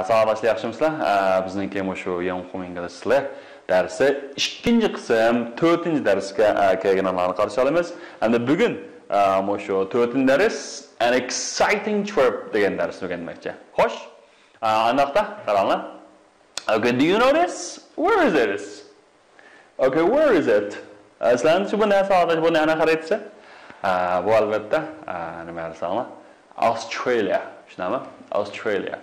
Sağolashlar, yaxshimisizlar? Bizningki shu yangi o'quv ingliz tili darsi 2-qism 4-darsga kelganlarni qarshi olamiz. Endi bugun shu 4-dars an exciting trip degan darsni o'rganmoqchi. Xo'sh, aniqda qaranglar. Okay, do you know this? Where is it? Okay, where is it? Sizlarni bu narsa hozir bu nima xaritasi? Bu albatta nima desanglar? Australia. Shunami? Australia.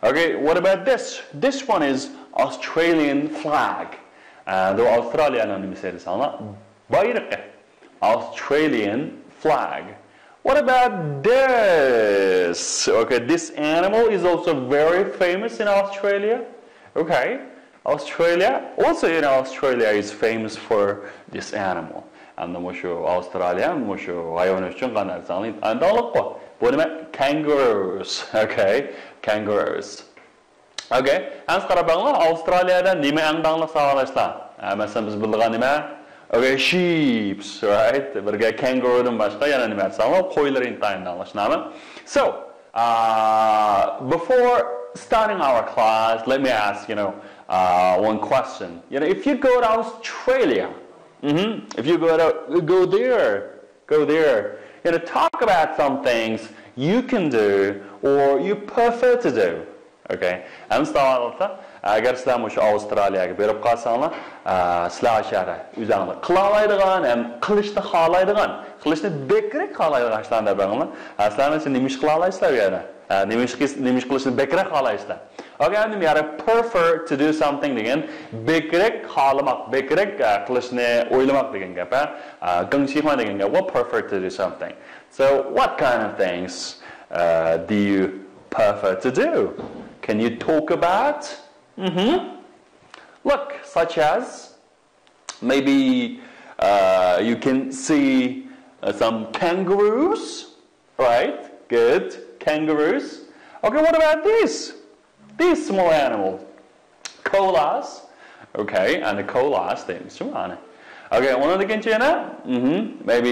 Okay, what about this? This one is Australian flag. The Australian nimasi desanglar? Bayraqi. Australian flag. What about this? Okay, this animal is also very famous in Australia. Okay, Australia, also in Australia is famous for this animal. And mushu Australia, mushu hayvon uchun qanday desanglar? Andaliqqa. Bu nima? Kangaroos. Okay, kangaroos. Okay, hans qarabanglar, Australiyada nima angdanliq saqlashlar? Masalan, biz bilgan nima? Okay, sheep, right? Birga kangaroodan boshqa yana nima desanglar? Qo'ylar intayindanliq, shunami? So, before starting our class, let me ask, one question. If you go to Australia, if you go there, talk about some things you can do or you prefer to do. Okay, and start agar sizlar shu Avstraliyaga berib qolsanglar, sizlar ashara o'zingizlar qilaoladigan ham qilishni xohlaydigan, qilishni bekrak xohlaydigan ishlarni bilinglar. Sizlar uchun nima ish qila olasizlar bu yerda? Nima ish qilishni bekrak xohlaysizlar. Okay, endi men prefer to do something degan bekrak xohlamak, bekrak qilishni o'ylamak degan gap, g'ingshima degan gap. What prefer to do something? So, what kind of things do you prefer to do? Can you talk about? Look, such as maybe you can see some kangaroos, right? Good, kangaroos. Okay, what about these? These small animals, koalas. Okay, and the koalas, things. Okay, one of the kinchina. Maybe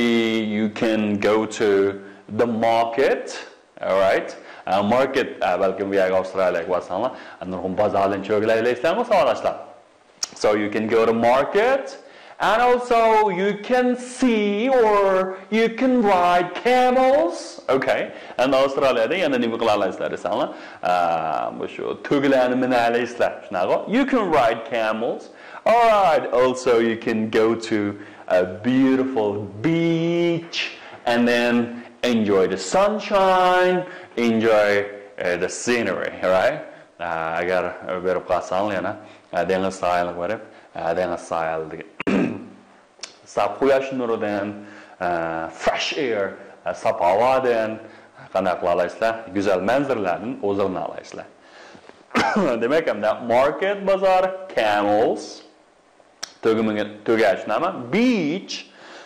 you can go to the market. All right. Market, welcome we are Australia, so you can go to market, and also you can see or you can ride camels. Okay, and Australia they and you can ride camels. All right, also you can go to a beautiful beach and then enjoy the sunshine, enjoy the scenery, right? I got a bit of class only, then a style, whatever, then a style. Sapuyashnurudan, fresh air, sapawadan, kanaklarla, güzel manzaraların huzuruna alayısla. Demek ki market, bazaar, camels, tügaşnama, beach,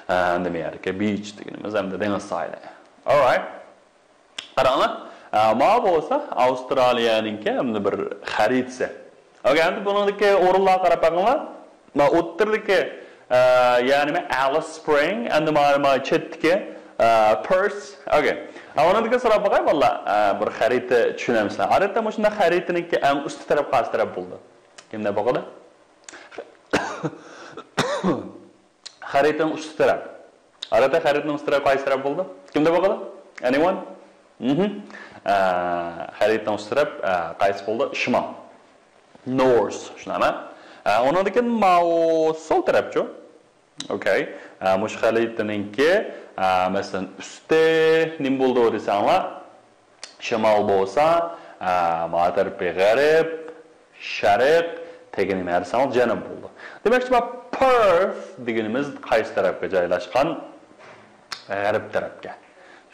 demek ki beach dediğimiz hem de deniz sahili. All right. Qaranglar, ma bo'lsa Avstraliyaninki hamda bir xaritasi. Okay, endi buningki o'rinlarga qarab qo'yinglar. Ma o'ttirdiki, ya'ni Alice Spring endi ma chetdiki Perth. Okay. Avvalgiga so'rab qo'yay, valla bir xarita tushunamizlar. Odatda mana shunday xaritaninki eng ust taraf qaysi taraf bo'ldi? Kimda bo'ladi? Xaritaning ust taraf. Odatda xaritaning ust taraf qaysi taraf bo'ldi? Kimda bo'ladi? Anyone? Xaritaning ust taraf qaysi bo'ldi? Shimol. North, shunami? Undan keyin sol tarafchi. Okay. Mush xaritaninki masalan usti nim bo'ldi desanglar, shimol bo'lsa, ma'tarbi g'arb, sharq, tegini marsal janub bo'ldi. Demakki, Perth deganimiz qaysi tarafga joylashgan? G'arb tarafga.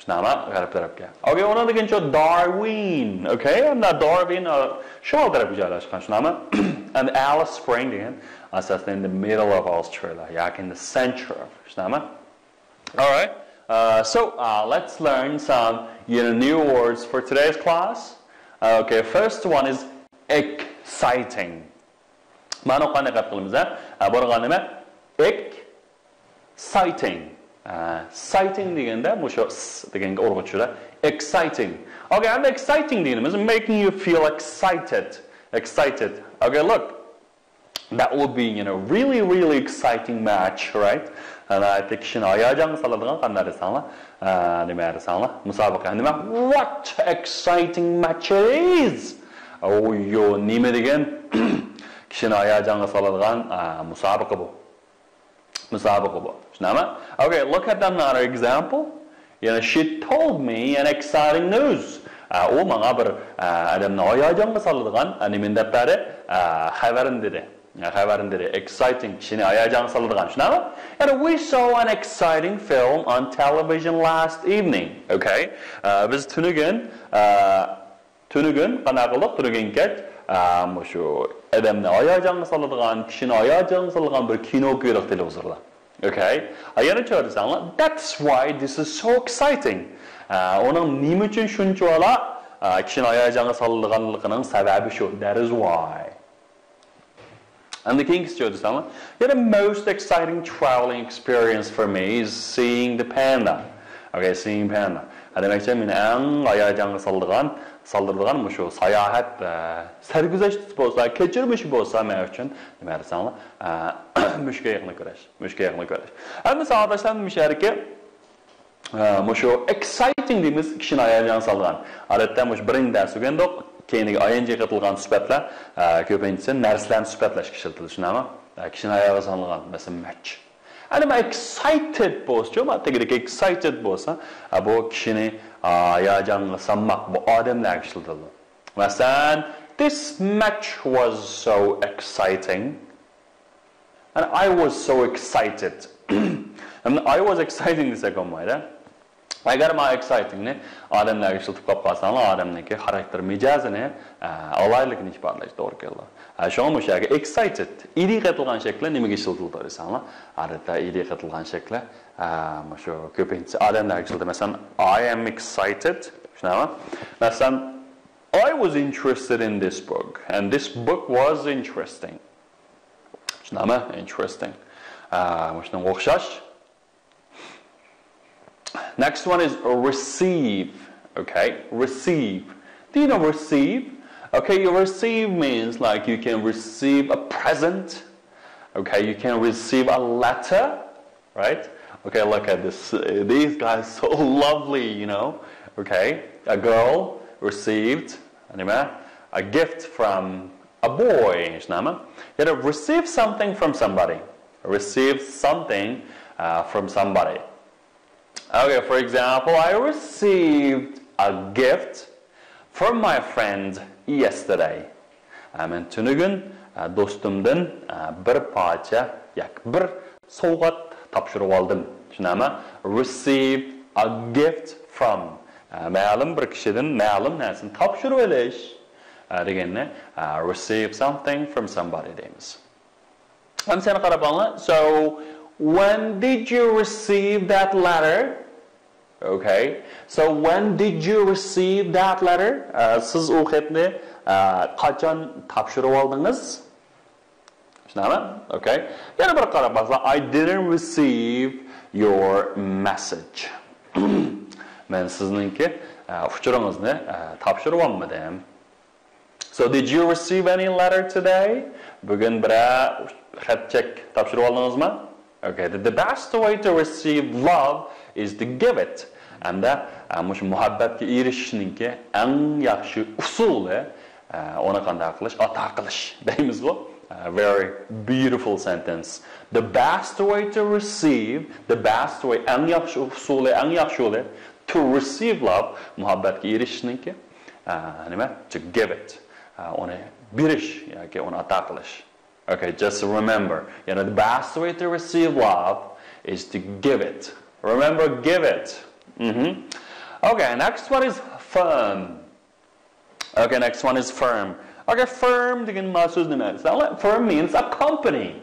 Shunami? G'arb tarafga. Okay, undan keyin Darwin, okay? And Darwin shimol tarafga joylashgan, shunami? And Alice Spring degan asosda in the middle of Australia, yoki in the center of, shunami? All right. So let's learn some new words for today's class. Okay, first one is exciting. Ma'no qanday qilib qilamiz? Borgan nima? Exciting. Exciting degende mushu degenge urg'u tushadi. Exciting. Okay, and exciting deganimiz making you feel excited. Excited. Okay, look. That would be, really, really exciting match, right? And I think what exciting match it is! Oh, yo, nime degen kishini ayajanga saladigan musobaqa bu. Musobaqa bu. Tushunami? Okay, look at another example. She told me an exciting news. U menga bir adamni ayajanga saladigan nimen deb beri xabarini dedi. Exciting kishini ayajanga saladigan. Tushunami? And we saw an exciting film on television last evening. Okay? Biz tunugun qanaqa qildik? Turgan ket mushu adamni ayajanga saladigan, kishini ayajanga saladigan bir kino ko'rdik televizorda. Okay? Yana ko'rsanglar, that's why this is so exciting. Onun nima uchun shunchalar kishini ayajanga saladiganligining sababi shu. That is why. And the King's Jodsama, the most exciting traveling experience for me is seeing the panda. Okay, seeing panda. And demek ki men ayajanga saldırgan mushu sayahat sergüzeş bolsa, keçirmiş bolsa men üçün nima desanglar, müşke yaqını ko'rash. Endi sahabatlar müşariki mushu exciting deymiz kishini ayajanga salgan. Odatda mush birinchi dars o'rgandik. Keyingi ayinga qatilgan sifatlar ko'pincha narsalarni sifatlash ishlatiladi, tushunami? Kishini ayog'iga solingan, masalan, match. Ana excited bo'lsa, tegidagi excited bo'lsa, bu kishini ayog'iga solmoq, bu odamlarga ishlatiladi. Masalan, this match was so exciting. And I was so excited. And I was exciting desa bo'lmaydi. Agar ma exciting ne odamlarga ishlatib qolib qolsanlar, odamniki xarakter mijozini olaylikni ifodalash to'g'ri keladi. Shunga mushaga excited iri qatilgan shakli nimaga ishlatiladi desanlar, odatda iri qatilgan shakli shu ko'pincha odamlarga ishlatiladi. Masalan, I am excited, tushunami? Masalan, I was interested in this book and this book was interesting. Tushunami? Interesting. Shunga o'xshash. Next one is receive. Okay, receive. Do you know receive? Okay, you receive means like you can receive a present. Okay, you can receive a letter, right? Okay, look at this. These guys so lovely, Okay, a girl received a gift from a boy. You know, receive something from somebody. Receive something from somebody. Okay, for example, I received a gift from my friend yesterday. Men tunugun do'stimdan bir parcha, bir sovg'at topshirib oldim. Tushunami? Received a gift from. Ma'lum bir kishidan ma'lum narsani topshirib olish deganni receive something from somebody deymiz. Ham seni qarab olinglar. So, when did you receive that letter? Okay. So when did you receive that letter? Siz u xatni qachon topshirib oldingiz? Tushunami? Okay. Yana bir qarab olsa, I didn't receive your message. Men sizningki uchuringizni topshirib olmadim. So did you receive any letter today? Bugun biror xatchak topshirib oldingizmi? Okay, the best way to receive love is to give it. And mush muhabbatga erishishninki eng yaxshi usuli ona qanday qilish, ata qilish deymizku. Very beautiful sentence. The best way to receive, the best way, eng yaxshi usuli to receive love, muhabbatga erishishninki to give it. Ona berish yoki ona ata qilish. Okay, just remember, the best way to receive love is to give it. Remember, give it. Okay, next one is firm. Okay, next one is firm. Okay, firm degan so'z nima? Firm means a company.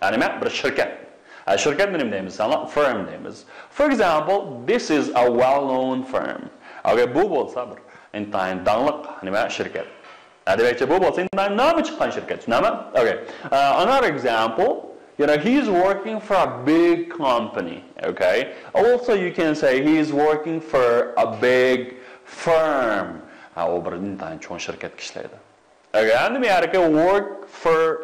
Nima? Bir shirkat. Shirkat nima deymiz? Firm deymiz. For example, this is a well-known firm. Okay, bu bo'lsa bir intayin dangliq nima shirkat. Demakchi bu bo'lsa intayin nomi chiqqan shirkat, tushunami? Okay. Another example, You know, he's working for a big company, okay? Also, you can say he's working for a big firm. O bir intayin cho'ng shirkatga ishlaydi. Okay, endi bu yerga work for,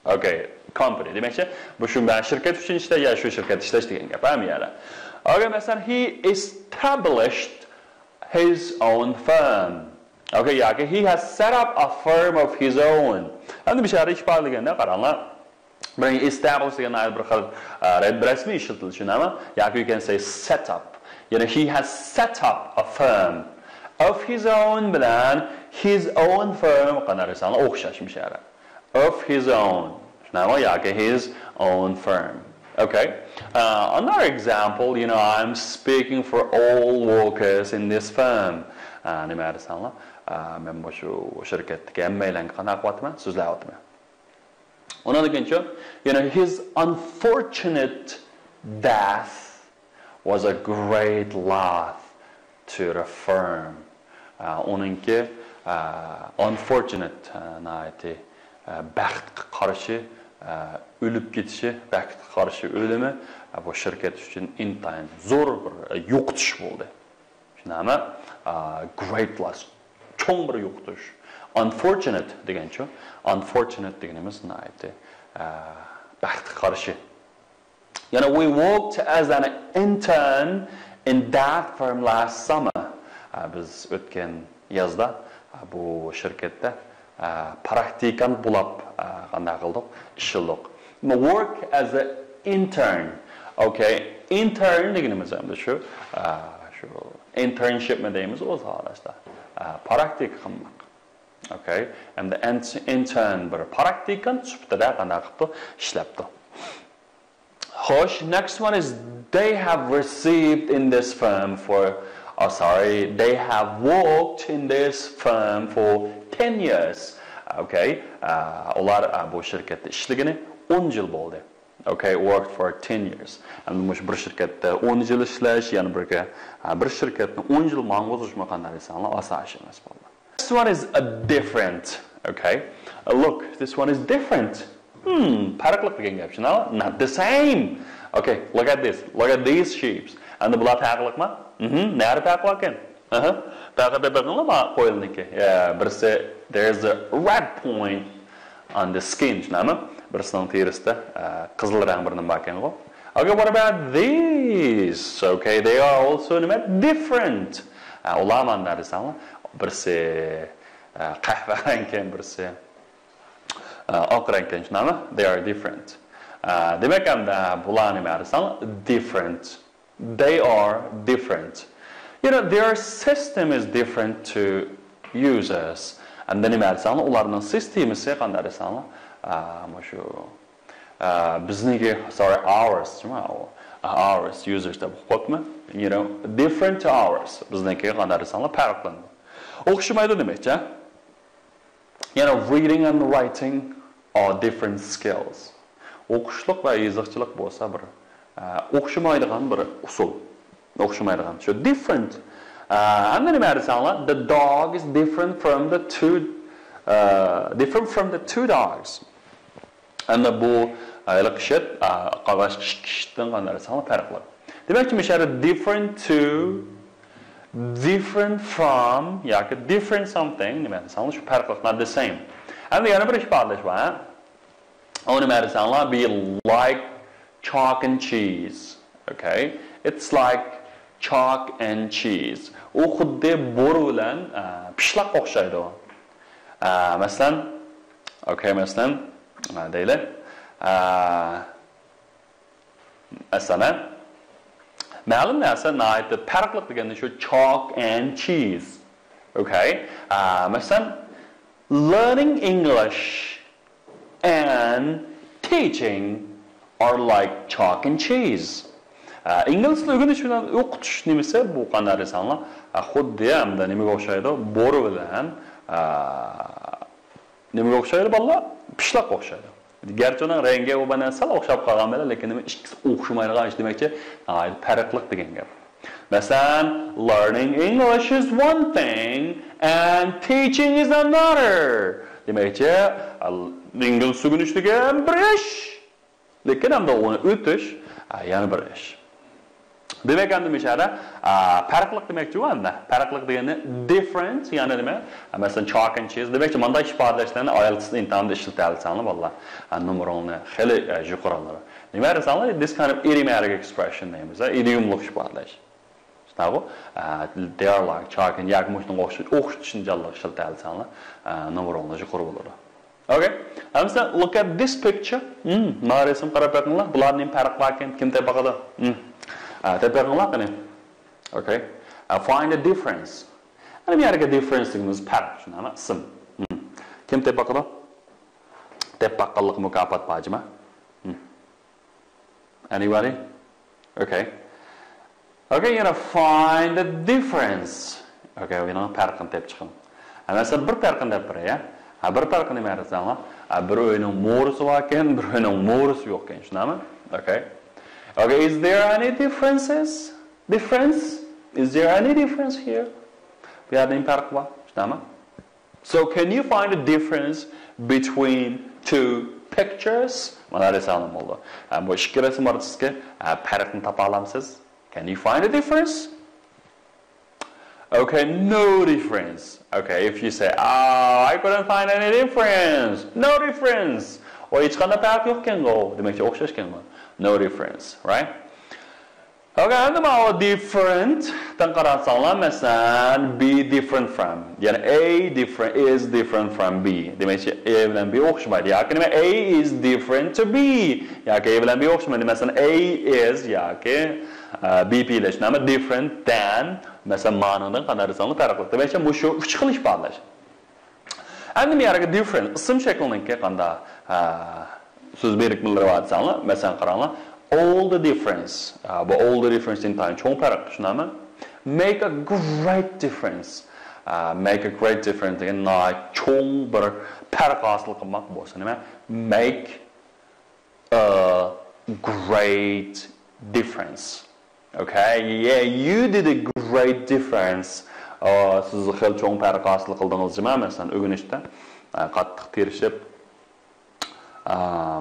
okay, company. Demakchi, bu shu ben shirkat uchun ishlaydi, ya shu shirkatda ishlash degan gap, ham yana. Okay, masalan, he established his own firm. Okay, yoki he has set up a firm of his own. Endi bu yerda ifoda deganda qaranglar. Birinchi establish degan bir xil rasmiy ishlatilishini ama yoki you can say set up. Yani he has set up a firm of his own bilan his own firm qanaqasan o'xshashmish yara. Of his own. Shunami yoki his own firm. Okay. Another example, you know, I'm speaking for all workers in this firm. Nima desanlar? Men bu shirkatga hammalarga qanaqa qilyapman? So'zlayapman. You know, his unfortunate death was a great loss to the firm. Onunki unfortunate naiti baxtga qarshi o'lib ketishi, baxtga qarshi o'limi bu shirkat uchun intayin zo'r bir yo'qotish bo'ldi. Shunami? Great loss. Cho'ng bir yo'qotish. Unfortunate degancha, unfortunate deganimiz naiti baxtga qarshi. You know, we worked as an intern in that firm last summer. Biz o'tgan yozda bu shirkatda praktikant bo'lib qanday qildik? Ish qildik. Work as an intern. Okay, intern deganimiz ham shu internship mi deymiz o'z holida. Praktik qilmoq. Okay, and the intern bir praktikant sifatida qanday qilibdi? Ishlabdi. Xo'sh, next one is they have received in this firm for they have worked in this firm for 10 years. Okay, ular bu shirkatda ishlagani 10 yil bo'ldi. Okay, worked for 10 years. And mush bir shirkatda 10 yil ishlash, yana bir shirkatni 10 yil ma'ng'uzishma qanday desanlar, oson ish emas bo'ldi. This one is a different. Okay, look, this one is different. Farqli degan gap, not the same. Okay, look at this. Look at these sheeps. And the bular farqliqmi? Nari farqli ekan? Farqida biqilma qo'yilniki. Yeah, birisi there's a red point on the skin, shunami? Birisining terisida qizil rang bir nima ekan-ku. Okay, what about these? Okay, they are also different. Ular mana desanlar, birisi qahva rang ekan, birisi oq rang ekan, shunami? They are different. Demak hamda bular nima desanlar? Different. They are different. You know, their system is different to users. And then nima desanlar? Ularning sistemi qanday desanlar? Bizniki, ours users deb qo'yibmi? You know, different to ours. Bizniki qanday desanlar? Farqlandi. O'xshamaydi demakchi. You know, reading and writing are different skills. O'qishliq va yoziqchilik bo'lsa bir o'xshamaydigan bir usul. O'xshamaydigan. Shu different. And then nima desanlar? The dog is different from the two dogs. And bu qishit qavash qishdan qanday desanlar farqli. Demakki mishari different from yoki different something nima desanlar shu farqli, not the same. And yana bir ifodalash bor. Onu desanlar be like chalk and cheese. Okay? It's like chalk and cheese. U xuddi bo'ri bilan pishloq o'xshaydi. Masalan, okay, masalan, deylik. Masalan, ma'lum narsa naytda farqliq deganda shu chalk and cheese. Okay? Masalan, learning English and teaching are like chalk and cheese. İngilizce öğreniş bilan o'qitish nimasi bu qanday desanlar, xuddi hamda nimaga o'xshaydi? Bo'ri bilan nimaga o'xshaydi bolalar? Pishloq o'xshaydi. Garchi uning rangi va banasal o'xshab qolgan bilan, lekin nima ikkisi o'xshamaydigan ish demakchi, farqliq degan gap. Masalan, learning English is one thing and teaching is another. Demakchi, ingliz o'rganish degan bir ish, Lekin hamda onu o'tish yana bir ish. Demek endi mishara farqliq demakchi u endi. Farqliq degani different, yani nima? Masalan, chalk and cheese demakchi bunday ifodalashlarni IELTS imtihonida ishlatilsanlar vallah. Numeralni xeli yuqorilar. Nima desanlar? This kind of idiomatic expression name is idiomlik ifodalash. Tabu, they are like chalk and yak mushning o'xshatishni jalliq ishlatilsanlar, numeralni yuqori bo'ladi. Okay? Look at this picture. Mana resim qarab bakinglar. Bularning farqi bor ekan, kim deb baqadi? Okay. Find the difference. And we have a difference in this part. Kim te bakada? Te bakallık mukafat pajma. Anybody? Okay. Okay, you know, find the difference. Okay, we know farkını tep çıkın. Mesela bir farkını tep bir ya. Bir farkını nima desanlar? Bir o'yinning mo'risi bor ekan, bir o'yinning mo'risi yo'q ekan, tushunami? Okay. Okay, is there any differences? Is there any difference here? Bu yerda ham farq bor, tushunami? So, can you find a difference between two pictures? Mana desanim bo'ldi. Bu ikki rasm orasidagi farqni topa olamsiz? Can you find a difference? Okay, no difference. Okay, if you say, I couldn't find any difference. No difference. Or hech qanday farq yo'q ekan-ku, demakchi o'xshash ekan-ku. No difference, right? Okay, endi mana different dan qarasanglar, masalan, be different from. Yani A is different from B. Demakchi A bilan B o'xshamaydi. Yoki nima A is different to B. Yoki A bilan B o'xshamaydi. Masalan, A is yoki B bilan nima different than, masalan, ma'nodan qarasanglar farqli. Demakchi bu shu 3 xil ifodalash. Endi bu yerga different ism shakliniki qanday so'z berikmalar bor desanglar, masalan qaranglar, all the difference. Bu all the difference in time cho'ng farq, tushunami? Make a great difference. Make a great difference degan cho'ng bir farq hosil qilmoq bo'lsa nima? Make a great difference. Okay? Yeah, you did a great difference. Siz xil cho'ng farq hosil qildingiz, masalan, o'rganishda qattiq tirishib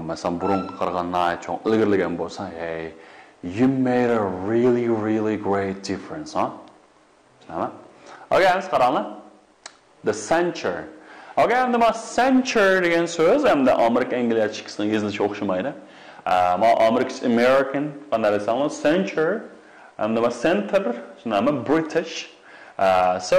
masalan burunga qaragandan cho'ng ilgirlagan bo'lsa, hey, you made a really great difference, huh? Tushunami? Okay, endi qaranglar. The censure. Okay, endi mana censure degan so'z endi Amerika inglizchasining yozilishi o'xshamaydi. Ma American qanday desanglar, censure endi ma center, tushunami? British. So,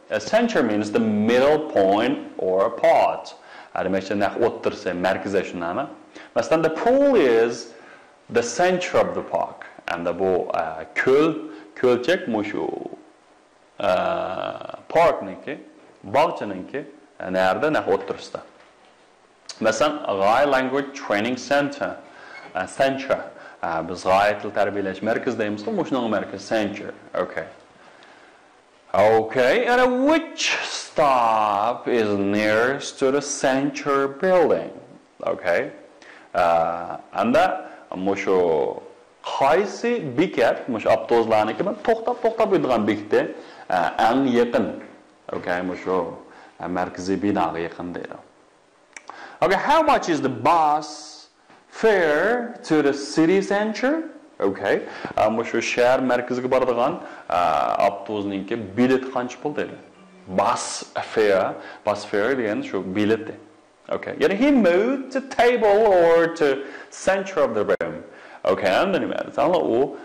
a censure means the middle point or a part. Demakchi o'ttirsa mərkəzi shunami? Masalan, the pool is the center of the park. And bu ko'lchak mushu parkniki, bog'chaniki nerda o'ttirsda. Masalan, G'ay Language Training Center, center. Biz G'ay til tarbiyalash mərkəzidaymiz, mushuning mərkəzi center. Okay. Okay, and which stop is nearest to the center building? Okay, and that mushu qaysi bekat, mushu avtobuslarniki bilan to'xtab yuradigan bekatda eng yaqin. Okay, mushu mərkəzi binoga yaqin deydi. Okay, how much is the bus fare to the city center? Okay, mushu shahar mərkəziga boradigan avtobusninki bilet qancha pul deydi? Bus fare degan shu bilet. Okay, yani he moved to table or to center of the room. Okay, endi nima desanglar, u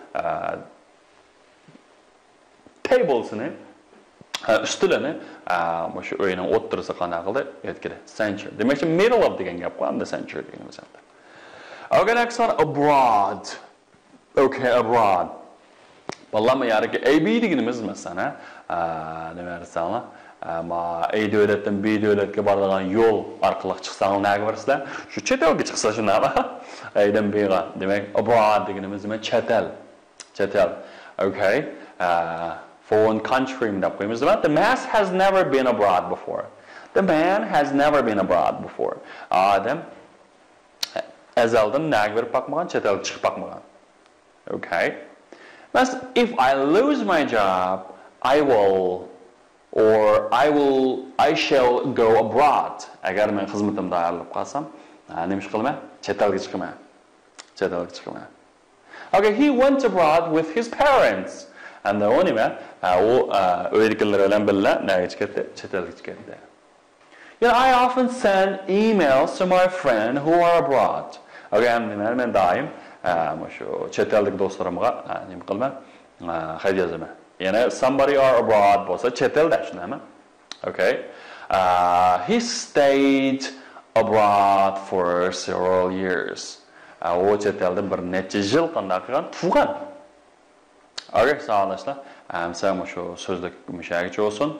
tablesini ustilini mushu o'yining o'ttirisi qanday qildi? Yetkidi. Center. Demakchi middle of degan gap qo'yamda, center deganimiz. Okay, next one, abroad. Okay, abroad. Vallahi yaraki AB deganimiz masalan, nima desanglar, ma A davlatdan B davlatga boradigan yo'l orqali chiqsang nega borsizlar? Shu chet elga chiqsa shunami? Adan B'ga. Demak, abroad deganimiz nima? Chet el. Okay. Foreign country deb qo'yamiz. The man has never been abroad before. The man has never been abroad before. Adam azaldan nega berib boqmagan, chet elga chiqib boqmagan. Okay. But if I lose my job, I shall go abroad. Agar men xizmatimda ayrilib qolsam, nima ish qilaman? Chet elga chiqaman. chet elga chiqma. Okay, he went abroad with his parents. And the only man, uydagilar bilan birga nega chiqdi? Chet elga chiqdi. You know, I often send emails to my friend who are abroad. Okay, men doim shu chet eldagi do'stlarimga nima qilman? Xat yozaman. Ya'ni somebody are abroad bo'lsa chet elda shunami? Okay. He stayed abroad for several years. O chet elda bir necha yil qanday qilgan? Turgan. Okay, sağolashlar. Hamma shu so'zlik mushagicha olsun.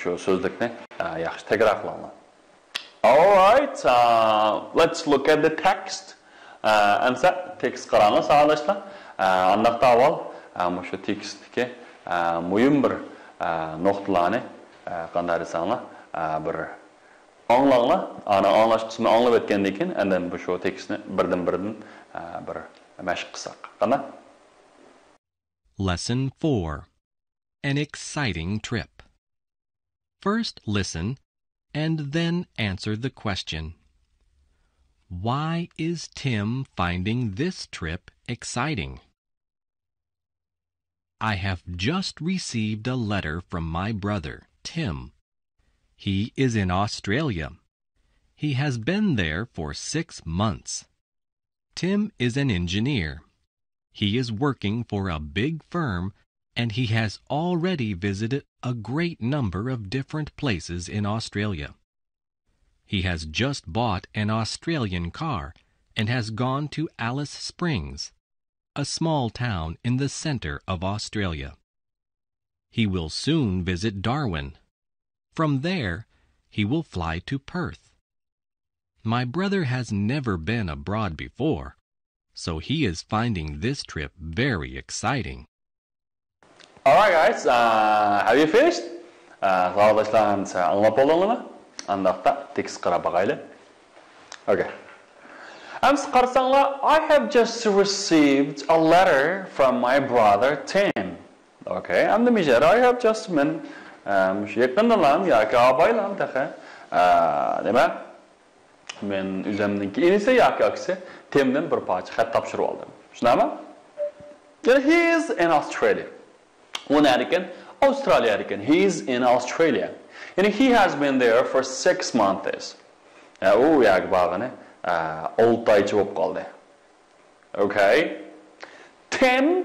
Shu so'zlikni yaxshi takror qilamiz. All right, let's look at the text. Amsa text qaranglar sağolashlar. Andaqda avval shu tekstdagi muhim bir nuqtalarni qanday desanglar, bir anglanglar. Ana anglash qismini anglab o'tgandan keyin, undan bu shu tekstni birdan-birdan bir mashq qilsak. Qanday? Lesson 4. An exciting trip. First listen and then answer the question. Why is Tim finding this trip exciting? I have just received a letter from my brother, Tim. He is in Australia. He has been there for 6 months. Tim is an engineer. He is working for a big firm and he has already visited a great number of different places in Australia. He has just bought an Australian car and has gone to Alice Springs, a small town in the center of Australia. He will soon visit Darwin. From there, he will fly to Perth. My brother has never been abroad before, so he is finding this trip very exciting. Alright guys, have you finished? Sağolashlarni anglab bo'ldingizmi? Andaqda tekst qarab baqaylik. Okay. Siz qarasanglar, I have just received a letter from my brother Tim. Okay, endi mejar I have just men yaqindalam yoki abaylam taqa. Nima? Men o'zimniki inisi yoki aksi Timdan bir parcha xat topshirib oldim. Shunami? He is in Australia. Australia. He's in Australia. And he has been there for 6 months. Okay. Tim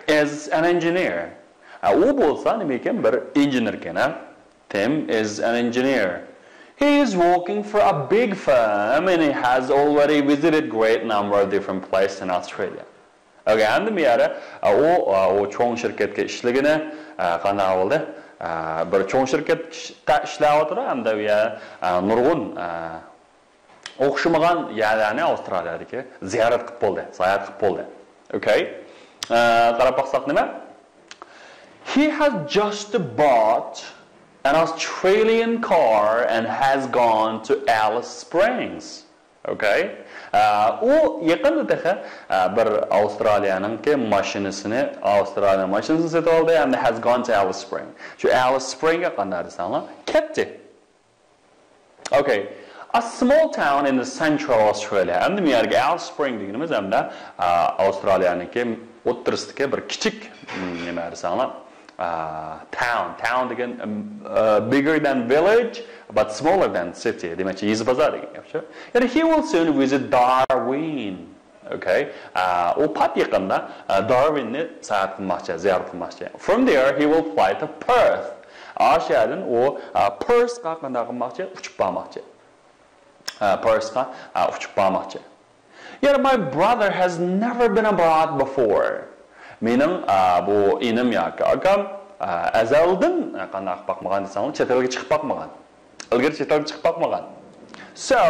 is an engineer. Tim is an engineer. He is working for a big firm and he has already visited a great number of different places in Australia. Okay, endi men yana o cho'ng shirkatga ishligini qanday bo'ldi? Bir cho'ng shirkatda ishlayotdi, hamda u nurg'un o'xshamagan yerlarni Avstraliyadagi ziyorat qilib bo'ldi, sayohat qilib bo'ldi. Okay? Qarab baqsaq nima? He has just bought an Australian car and has gone to Alice Springs. Okay? U yaqinda bir Australiyaning mashinasini sotib oldi and has gone to Alice Springs. Shu Alice Springs ga qanday desanglar? Ketdi. Okay. A small town in the central Australia. And the yerga Alice Springs deganimiz hamda Australiyaning o'ttirsidagi bir kichik nima desanglar? Town degan bigger than village but smaller than city. Demakchi yezib bazar degan gapchi. And he will soon visit Darwin. Okay? U pat yaqinda Darwinni sayohat qilmoqchi, ziyorat qilmoqchi. From there he will fly to Perth. Ashadan u Perth ga qanday qilmoqchi? Uchib bormoqchi. Perth ga uchib bormoqchi. Yet my brother has never been abroad before. Mening bu inim yoki akam azaldan qanday qilib boqmagan desanglar, chet elga chiqib boqmagan. Ilgari chet elga chiqib boqmagan. So,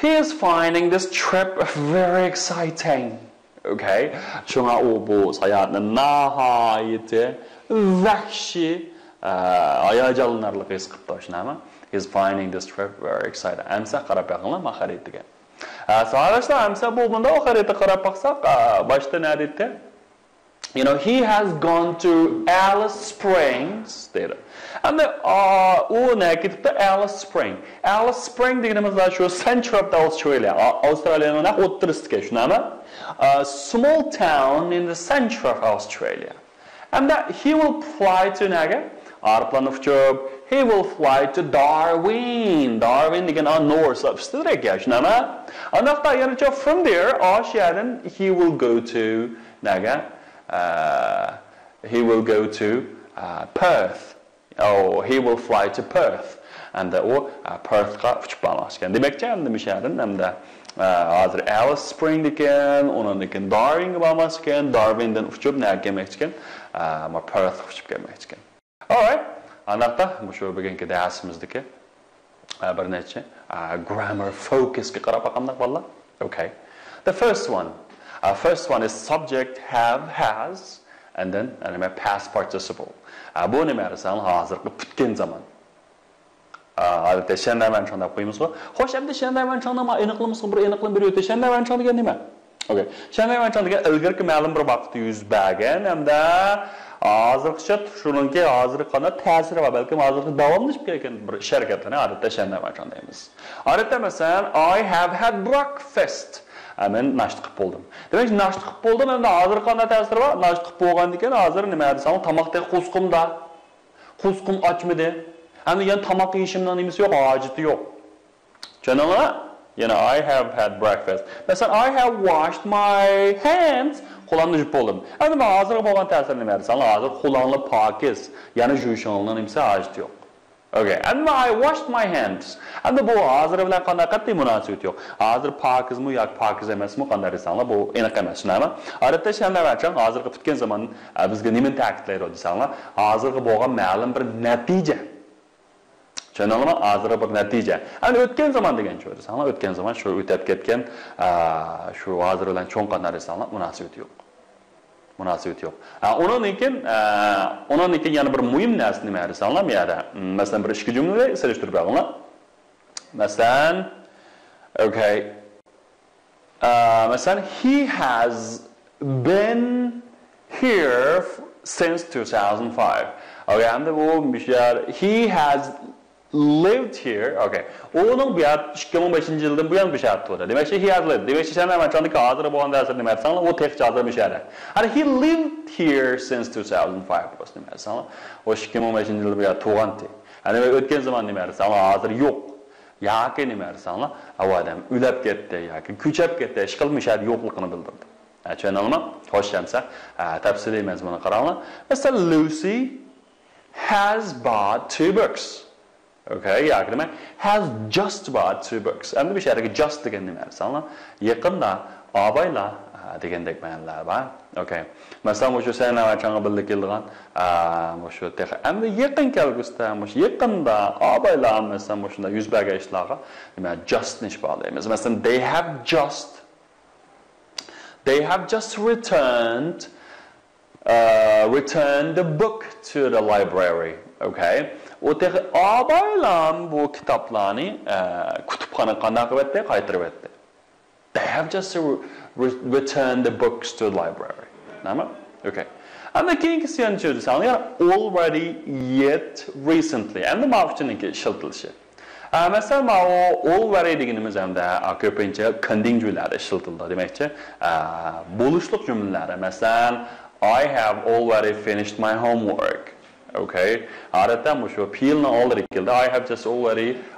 he is finding this trip very exciting. Okay? Shunga u bu sayohatni nihoyatda vahshiy, hayajonlanarli his qilib tashnami? He is finding this trip very exciting. Amsa qarab baqinglar xaritga. Sağolashlar, amsa bu bunda xaritga qarab baqsaq, boshda nima deydi? You know, he has gone to Alice Springs deydi. Endi u ne ketibdi? Alice Spring. Alice Spring deganimizda shu Central of Australia. Australiyaning o'ttirisiga, shunami? A small town in the center of Australia. And that he will fly to naga? Aeroplan of job. He will fly to Darwin. Darwin degan north of Australia, shunami? And after yana from there, Australian he will go to naga? He will go to Perth. Oh, he will fly to Perth. And Perth'ga uchib bormoqchi. Demakchi, endi misharin hamda hozir Alice Spring ekan, undan keyin Darwinga bormoqchi ekan, Darwindan uchib nega kelmoqchi ekan? Perth uchib kelmoqchi ekan. Alright. Anaqda shu bugungi darsimizdagi bir necha grammar focusga qarab boqamiz bolalar. Okay. The first one is subject have, has, and then past participle. Bu nima desan hozirgi bitgan zaman. Albatta shandaman chanda qo'yamiz-ku. Xo'sh, endi shandaman chanda aniqlab bir o'ta shandaman chanda degan nima? Okay. Shandaman chanda degan ilgirki ma'lum bir vaqtda yuz bergan hamda hozircha shuningki hozirgi qana ta'siri va balki hozirgi davomlashib kelgan bir harakatlarni odatda shandaman chanda deymiz. Odatda masalan I have had breakfast. Men nashta qilib bo'ldim. Demak, nashta qilib bo'ldim, endi hozir qanday ta'siri bor? Nashta qilib bo'lgandan keyin hozir nima desam, tomoqda qo'sqimda. Qo'sqim ochmidi. Endi yana tomoq yeyishimdan nimasi yo'q, hojati yo'q. Tushundingmi? Yana I have had breakfast. Masalan, I have washed my hands. Qo'limni yuvib bo'ldim. Endi men hozir bo'lgan ta'siri nima desam, hozir qo'limni pokiz, yana yuvishimdan nimasi hojati yo'q. Okay, and I washed my hands. And bu hozir bilan qanday qat'iy munosabat yo'q. Hozir pokizmi yoki pokiz emasmi qanday desanglar, bu aniq emas, shunami? Odatda shandavarchan hozirgi bitgan zaman bizga nima ta'kidlaydi desanglar, hozirgi bo'lgan ma'lum bir natija. Tushundingmi? Hozirgi bir natija. Endi o'tgan zaman degan shu desanglar, o'tgan zaman shu o'tib ketgan, shu hozir bilan cho'ng qanday desanglar, munosabat yo'q. Munosabat yo'q. Undan keyin yana bir muhim narsa nima desanglar, miyada. Masalan, bir ikki jumla solishtirib olinglar. Masalan, okay. Masalan, he has been here since 2005. Okay, endi bu mishar he has lived here. Okay. Onun bu 2005-yildan buyon bisharti bo'ldi. Demak, he has lived. Demak, sen ham aytgandek hozir bo'lgan darsda nima aytsanlar, u textcha hozir bishara. Ana he lived here since 2005 bo'lsa nima aytsanlar, o 2005-yilda buyon tug'andi. Ana o'tgan zaman nima aytsanlar, hozir yo'q. Yoki nima aytsanlar, u odam ulab ketdi yoki ko'chab ketdi, ish qilmishadi, yo'qligini bildirdi. Tushundingmi? Xo'sh, hamsa tafsiliy mazmunni qaranglar. Masalan, Lucy has bought 2 books. Okay, yoki has just bought 2 books. Endi bu yerga just degan nima desanglar, yaqinda obaylar degandek ma'nolar bor. Okay. Masalan, o'sha sanavachanga birga kelgan, o'sha endi yaqin kelgusida, o'sha yaqinda obaylar masalan o'shunda yuz bergan ishlarga nima just nish bog'laymiz. Masalan, they have just returned the book to the library. Okay. O'taq obaylar bu kitoblarni kutubxona qanday qilibdi, qaytarib etdi. They have just returned the books to the library. Nima? Okay. And the king is saying already, yet, recently. And the mavchiniki shiltilishi. Masalan, already deganimiz hamda ko'pincha kanding jumlalar shiltildi. Demakchi, bo'lishliq jumlalar. Masalan, I have already finished my homework. Okay. Odatda shu feelni already keldi.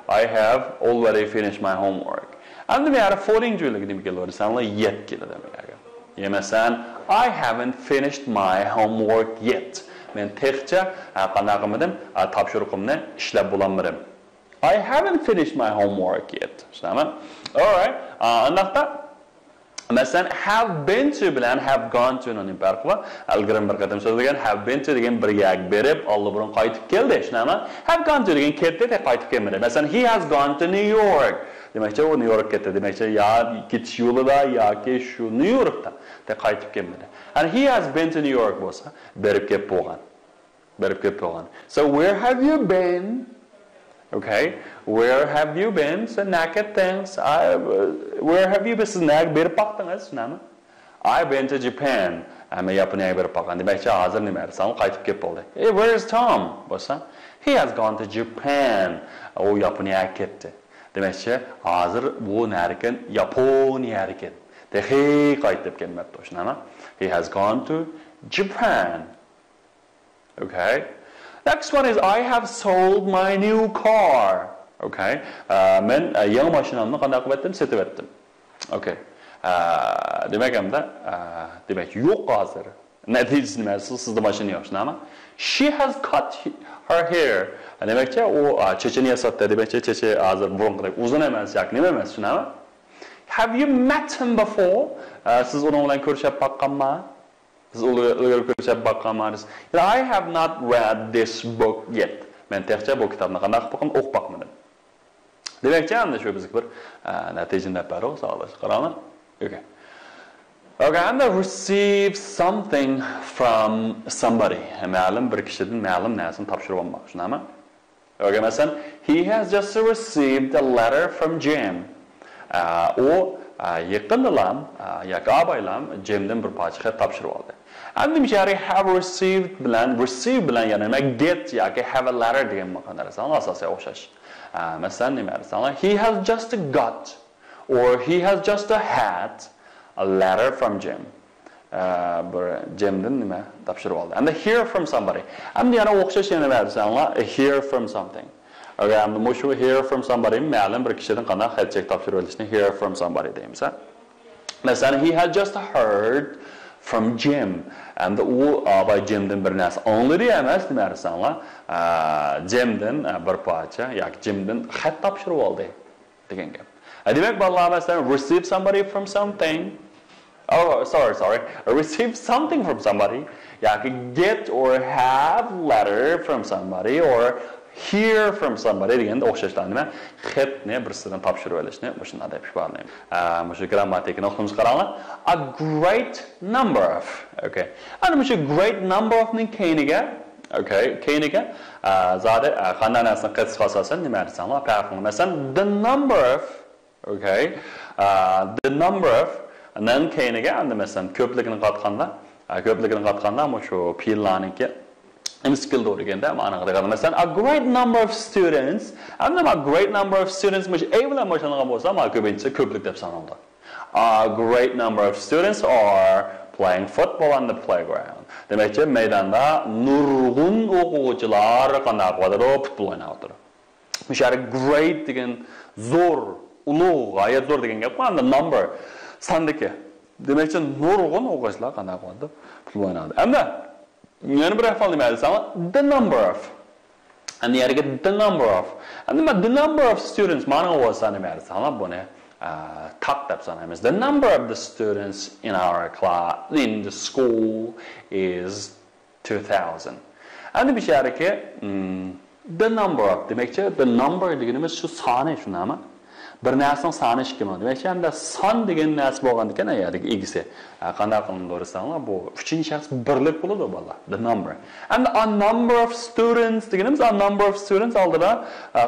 I have already finished my homework. Endi men following jo'yliga nima keladi desanlar, yet keladi demak. Masalan, I haven't finished my homework yet. Men textcha qanday qilmadim, topshiriqimni ishlab bo'lolmadim. I haven't finished my homework yet. Tushunami? All right. Undaqda masalan, have been to bilan have gone to ning farqi bor. Ilgari bir qadam so'zlagan have been to degan bir yak berib, oldinroq qaytib keldi, tushunami? Have gone to degan ketdi, qaytib kelmadi. Masalan, he has gone to New York. Demakchi, u New York ketdi. Demakchi, ya ketish yo'lida yoki shu New Yorkda qaytib kelmadi. And he has been to New York bo'lsa, berib kelib bo'lgan. So where have you been? Okay, where have you been? So naked things. Where have you been? Snag berib baqdingiz, nima? I've been to Japan. Ama Yaponiyaga berib qolgan. Demakchi, hozir nima desam, qaytib kelib bo'ldi. Hey, where is Tom? Bo'lsa, he has gone to Japan. U Yaponiyaga ketdi. Demakchi, hozir bu narkan Yaponiyaga ketdi. Dehi qaytib kelmabdi, shunami? He has gone to Japan. Okay. Next one is I have sold my new car. Okay. Men yangi mashinamni qanday qilib etdim? Setib etdim. Okay. Demek yo'q hozir. Natijasi nima? Sizda mashina yo'q, shunami? She has cut her hair. Demakchi, u chechini yasatdi, demakchi, cheche hozir burunqidek uzun emas, yoki nima emas, shunami? Have you met him before? Siz uning bilan ko'rishib baqqanmi? Siz ularga ko'rishib baqqanmisiz? I have not read this book yet. Men textcha bu kitobni qanday qilib o'qib baqmadim. Demakchi, endi shu bizga bir natijani topadi, sog'lash qaranglar. Okay. Okay, and receive something from somebody. Ma'lum bir kishidan ma'lum narsani topshirib olmoq, shunami? Okay, masalan, he has just received a letter from Jim. O yaqindalam, yoki abaylam Jimdan bir parcha xat topshirib oldi. Endi mishari have received bilan yana nima get yoki have a letter degan ma'noda asosiy o'xshash. Masalan, nima deysizlar? He has just got or he has just had a letter from Jim. Jimdan nima topshirib oldi. And hear from somebody. Endi yana o'xshash yana deysizlar, hear from something. Okay, endi mushu hear from somebody ma'lum bir kishidan qanday xatchak topshirib olishni hear from somebody deymiz. Masalan, he has just heard from Jim. And u by Jimdan bir narsa angladi emas, nima deysizlar? Jimdan bir parcha yoki Jimdan xat topshirib oldi degan gap. Demak, bolalar masalan receive somebody from something. Oh, sorry. Receive something from somebody. Yoki get or have letter from somebody or hear from somebody deganda o'xshashlar nima? Xatni birisidan topshirib olishni shunday deb ifodalaymiz. Mushu grammatikani o'qimiz qaranglar. A great number of. Okay. Ana mushu great number of ning keyiniga, okay, keyiniga zodi qanday narsani qisqa asosan nima deysizlar? Farqini masalan the number of, okay, the number of and then keyiniga endi masalan ko'pligini qatqanda mushu fe'llarniki skill o'rganda ma'noga qiladi. Masalan, a great number of students, and a great number of students mush bilan boshlangan bo'lsa, ma ko'pincha ko'plik deb sanaladi. A great number of students are playing football on the playground. Demakchi, maydonda nurg'un o'quvchilar qanday qiladi? Futbol o'ynayapti. Mushari great degan zo'r, ulug', g'oyat zo'r degan gap, endi number sandiki. Demakchi, nurg'un o'quvchilar qanday qiladi? Futbol o'ynaydi. Endi yana bir ahvol nima desam, the number of. And the other the number of. And the number of students mana bo'lsa nima desam, buni taq deb sanaymiz. The number of the students in our class in the school is 2000. Endi bir shariki the number of demakchi, the number deganimiz shu soni, shunami? Bir narsaning soni ishkimi? Demakchi, endi son degan narsa bo'lgan ekan, ya'ni egisi. Qanday qilib o'rsanlar, bu uchinchi shaxs birlik bo'ladi bolalar. The number. And a number of students deganimiz, a number of students oldida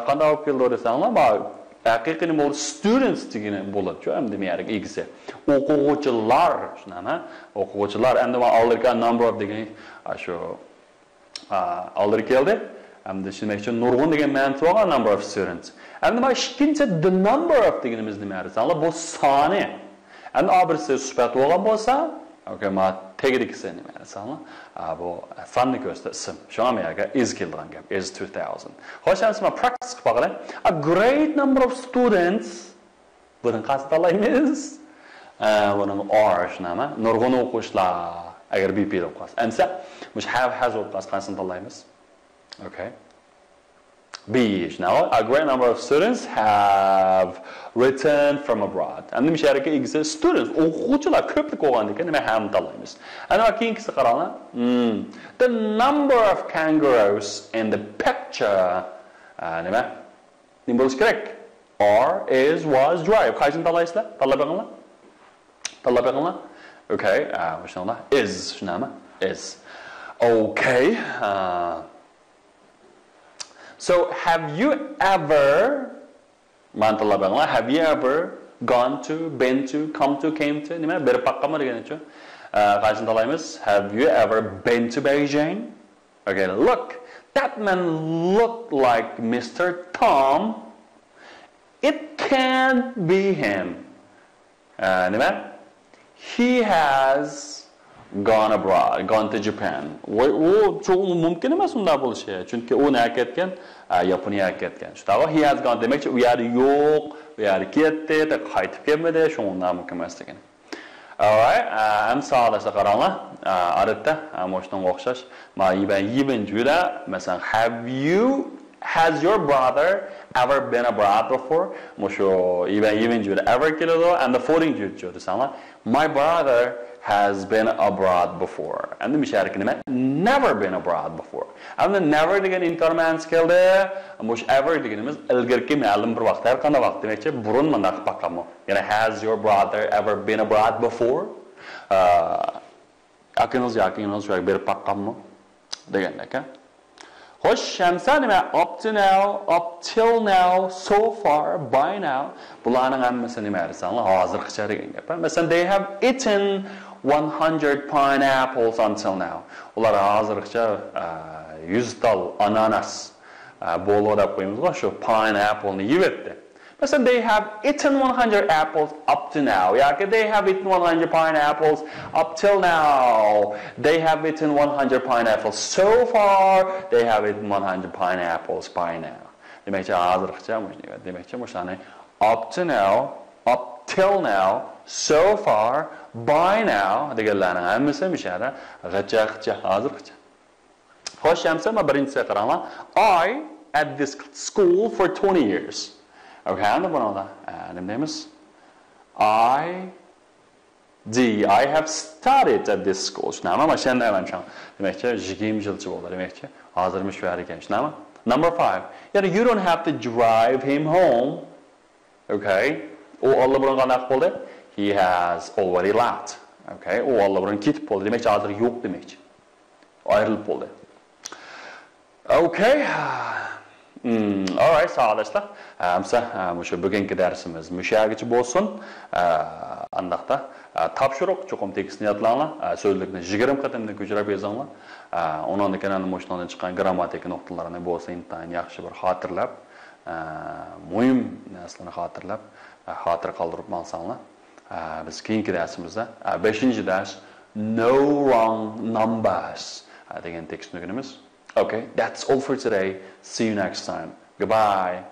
qanday olib keldi o'rsanlar, bu haqiqiy nima bo'ladi? Students degani bo'ladi-ku, endi ya'ni egisi. O'quvchilar, shunami? O'quvchilar. Endi men oldirgan number of degan shu oldirib keldi. Endi shunday uchun nurg'un degan ma'nosi bo'lgan number of students. Endi mana ikkinchi the number of deganimiz nima deysizlar? Bu soni. Endi birisi sifat bo'lgan bo'lsa, okay, ma tegirikisi nima deysizlar? Bu sonni ko'rsatadi ism. Shu ham yerga is kelgan gap, is 2000. Xo'sh, endi men practice qilib qo'yaylik. A great number of students buni qasdlaymiz. Buni are shunami? Nurg'un o'quvchilar agar BP deb qo'ysa. Endi mush have has o'qib qasqansini tanlaymiz. Okay. B. Now, a great number of students have returned from abroad. And the misharika exists students. O'quvchilar ko'plik bo'lgan ekan, nima ham tanlaymiz. Ana keyingisi qaranglar. The number of kangaroos in the picture nima? Nima bo'lishi kerak? Are, is, was, drive. Qaysini tanlaysizlar? Tanlab beringlar. Okay, shunday. Is shunami? Is. Okay. So, have you ever gone to, been to, come to, came to? Nima? Berib baqqanmi deganicha? Qarşındalayımız. Have you ever been to Beijing? Okay, look. That man looked like Mr. Tom. It can't be him. He has gone abroad, gone to Japan. O çok mümkün emas unda bo'lishi. Chunki u nega ketgan? Yaponiyaga ketgan. Shunaqa he has gone demakchi u yerda yo'q, u yerga ketdi, qaytib kelmadi, shundan mumkin emas degan. Alright, amsalda qaranglar. Odatda moshunga o'xshash. Masalan, has your brother ever been abroad before? Mosho even juda ever keladi and the following juda. My brother has been abroad before. And the misharakini never been abroad before. And the never degan inkarmans keldi. Mosh ever deganimiz ilgirki ma'lum bir vaqt, har qanday vaqt demakchi burun mandaq paqamo. Yana has your brother ever been abroad before? Akınız şöyle bir paqammo degandek. Xo'sh, shamsa nima up till now, so far, by now. Bularning hammasi nima desanlar, hozirgacha degan gap. Masalan, they have eaten 100 pineapples until now. Ular hozirgacha 100 tal ananas bolu deb qo'yamiz-ku, shu pineapple ni yeyapti. Masalan, they have eaten 100 apples up to now. They have eaten 100 pineapples up till now. They have eaten 100 pineapples so far. They have eaten 100 pineapples by now. Demakchi hozirgacha demakchi o'shani up to now, up till now, so far, by now deganlarning hammasi mishara g'acha hozirgacha. Xo'sh, hamma birinchisi qaranglar. I at this school for 20 years. Okay, and the name is I have studied at this school. Number 5. You don't have to drive him home. Okay. He has already left. Okay. Okay. Alright, sağolashlar. O'sha bugungi darsimiz mushagacha bo'lsin. Andaqda topshiriq cho'qim tekstni yodlanglar. So'zlikni 20 qatimdan ko'chirib yozinglar. Undan keyin moshinadan chiqqan grammatik nuqtalarini bo'lsa intayin yaxshi bir xotirlab, muhim narsalarni xotirlab, xotir qoldirib olsanglar. Biz keyingi darsimizda 5-dars no wrong numbers degan tekstni o'qiymiz. Okay, that's all for today. See you next time. Goodbye.